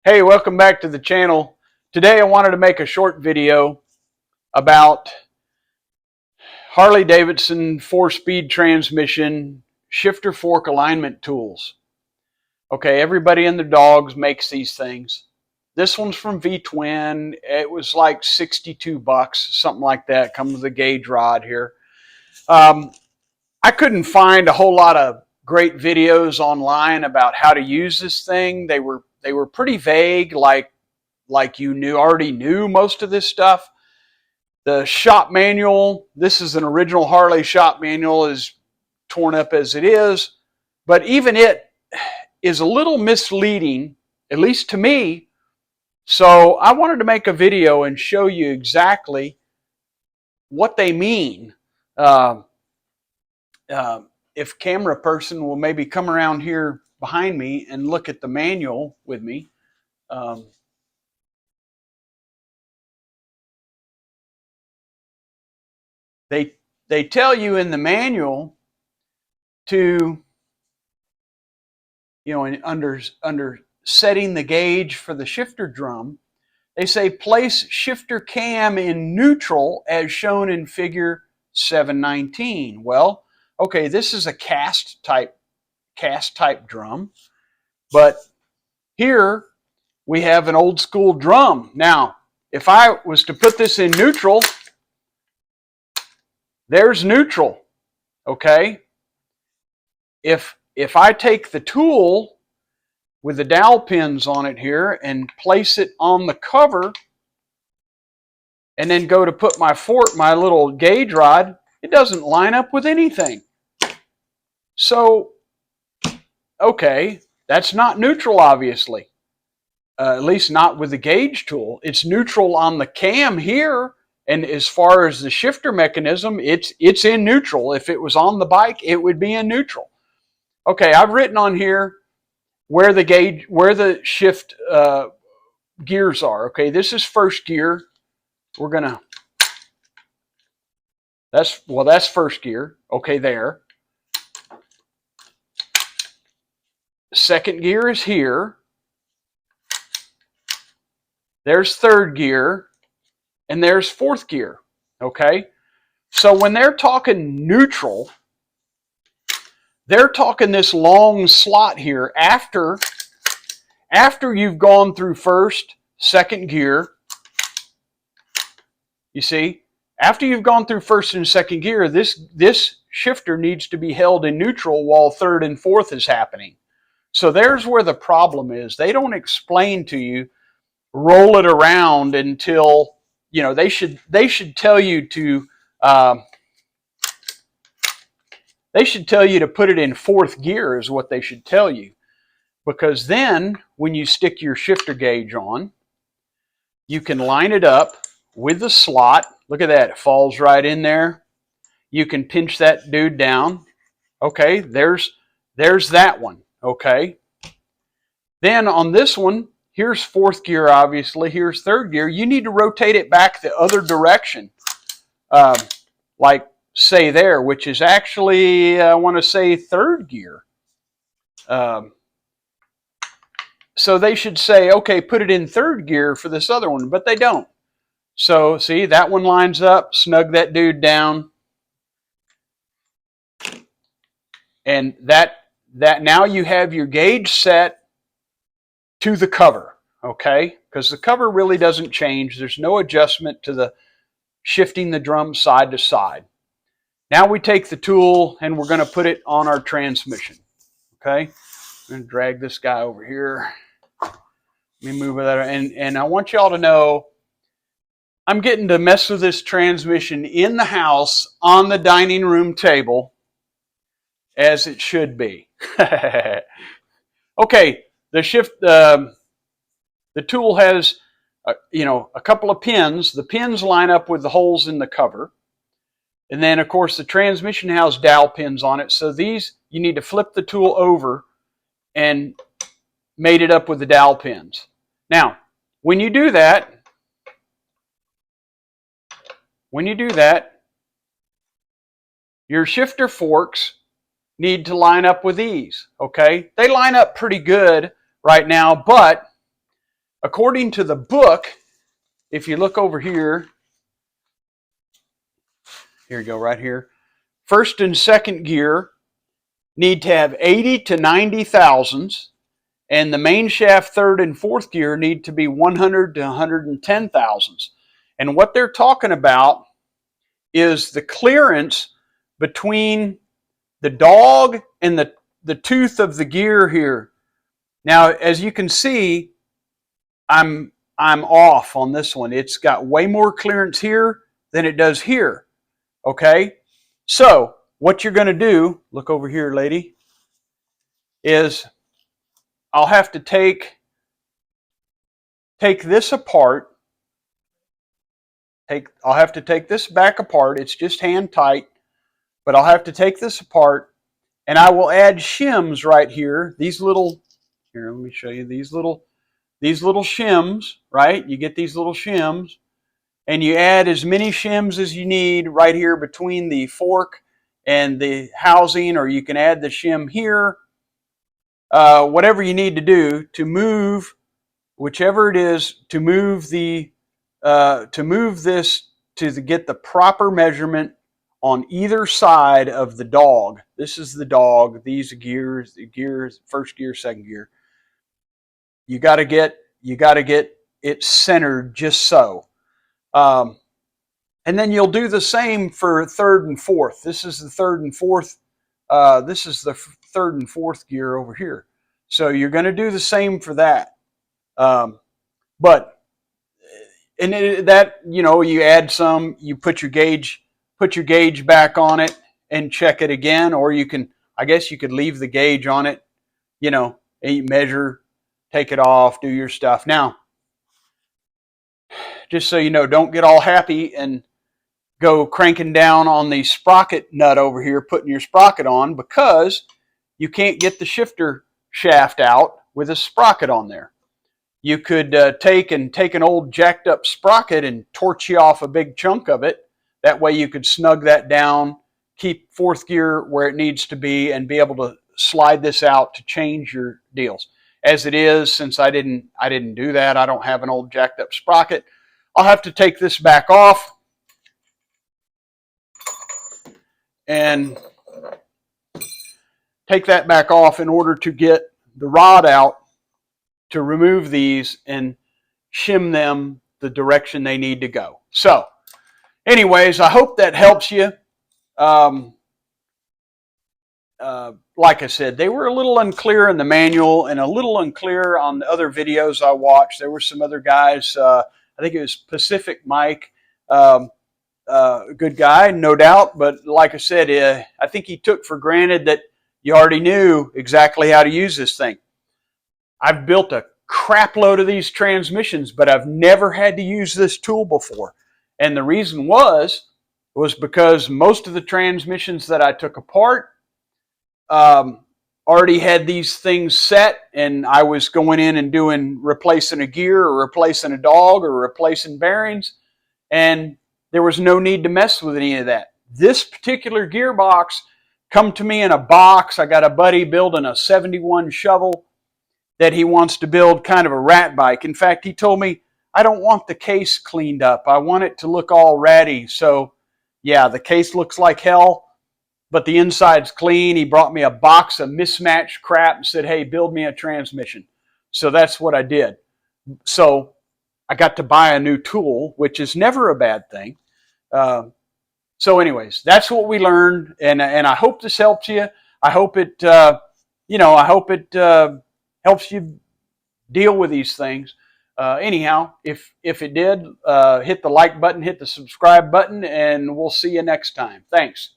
Hey, welcome back to the channel. Today I wanted to make a short video about Harley Davidson 4-speed transmission shifter fork alignment tools. Okay, everybody and their dogs makes these things. This one's from V-Twin. It was like 62 bucks, something like that. Comes with a gauge rod here. I couldn't find a whole lot of great videos online about how to use this thing. They were pretty vague, like you already knew most of this stuff. The shop manual, this is an original Harley shop manual, is torn up as it is, but even it is a little misleading, at least to me. So I wanted to make a video and show you exactly what they mean. If camera person will maybe come around here behind me and look at the manual with me. They tell you in the manual to, under setting the gauge for the shifter drum, they say place shifter cam in neutral as shown in figure 719. Well, okay, this is a cast type drum, but here we have an old school drum. Now, if I was to put this in neutral, there's neutral, okay? If I take the tool with the dowel pins on it here and place it on the cover and then go to put my little gauge rod, it doesn't line up with anything. So, okay, that's not neutral, obviously. At least not with the gauge tool. It's neutral on the cam here. And as far as the shifter mechanism, it's in neutral. If it was on the bike, it would be in neutral. Okay, I've written on here where the shift gears are. Okay, this is first gear. That's first gear. Okay, there. Second gear is here. There's third gear. And there's fourth gear, okay? So when they're talking neutral, they're talking this long slot here after you've gone through first, second gear. You see, after you've gone through first and second gear, this shifter needs to be held in neutral while third and fourth is happening. So there's where the problem is. They don't explain to you, roll it around until... they should tell you to put it in fourth gear is what they should tell you, because then when you stick your shifter gauge on, you can line it up with the slot. Look at that, it falls right in there. You can pinch that dude down. Okay, there's that one. Okay, then on this one, here's fourth gear, obviously. Here's third gear. You need to rotate it back the other direction. Like, say there, which is actually, I want to say, third gear. So they should say, okay, put it in third gear for this other one, but they don't. So, see, that one lines up. Snug that dude down. And that now you have your gauge set to the cover, okay? Because the cover really doesn't change. There's no adjustment to the shifting the drum side to side. Now we take the tool and we're going to put it on our transmission, okay? I'm going to drag this guy over here. Let me move that, and I want y'all to know I'm getting to mess with this transmission in the house on the dining room table as it should be. Okay. The tool has, a couple of pins. The pins line up with the holes in the cover. And then, of course, the transmission has dowel pins on it. So these, you need to flip the tool over and mate it up with the dowel pins. Now, when you do that, your shifter forks need to line up with these, okay? They line up pretty good right now, but according to the book, if you look over here, here you go, right here. First and second gear need to have 80 to 90 thousandths, and the main shaft third and fourth gear need to be 100 to 110 thousandths. And what they're talking about is the clearance between the dog and the tooth of the gear here. Now, as you can see, I'm off on this one. It's got way more clearance here than it does here. Okay? So, what you're going to do, look over here, lady, is I'll have to take this apart. I'll have to take this back apart. It's just hand tight, but I'll have to take this apart, and I will add shims right here. These little, here, let me show you these little shims, right? You get these little shims, and you add as many shims as you need right here between the fork and the housing, or you can add the shim here. Whatever you need to do to move, whichever it is, to move this to get the proper measurement on either side of the dog. This is the dog. These are gears. The gears, first gear, second gear. You got to get it centered just so. And then you'll do the same for third and fourth. This is the third and fourth. This is the third and fourth gear over here. So you're going to do the same for that. But that, you know, you add some, you put your gauge back on it and check it again, or you can, I guess you could leave the gauge on it, you know, and you measure, take it off, do your stuff. Now, just so you know, don't get all happy and go cranking down on the sprocket nut over here, putting your sprocket on, because you can't get the shifter shaft out with a sprocket on there. You could take an old jacked up sprocket and torch you off a big chunk of it. That way you could snug that down, keep fourth gear where it needs to be, and be able to slide this out to change your deals. As it is, since I didn't do that, I don't have an old jacked up sprocket, I'll have to take this back off and take that back off in order to get the rod out to remove these and shim them the direction they need to go. So, anyways, I hope that helps you. Like I said, they were a little unclear in the manual and a little unclear on the other videos I watched. There were some other guys, I think it was Pacific Mike, good guy, no doubt, but like I said, I think he took for granted that you already knew exactly how to use this thing. I've built a crap load of these transmissions, but I've never had to use this tool before. And the reason was because most of the transmissions that I took apart already had these things set, and I was going in and replacing a gear or replacing a dog or replacing bearings, and there was no need to mess with any of that. This particular gearbox come to me in a box. I got a buddy building a 71 shovel that he wants to build kind of a rat bike. In fact, he told me, I don't want the case cleaned up. I want it to look all ratty. So, yeah, the case looks like hell, but the inside's clean. He brought me a box of mismatched crap and said, hey, build me a transmission. So that's what I did. So I got to buy a new tool, which is never a bad thing. So anyways, that's what we learned, and I hope this helps you. I hope it, helps you deal with these things. Anyhow, if it did, hit the like button, hit the subscribe button, and we'll see you next time. Thanks.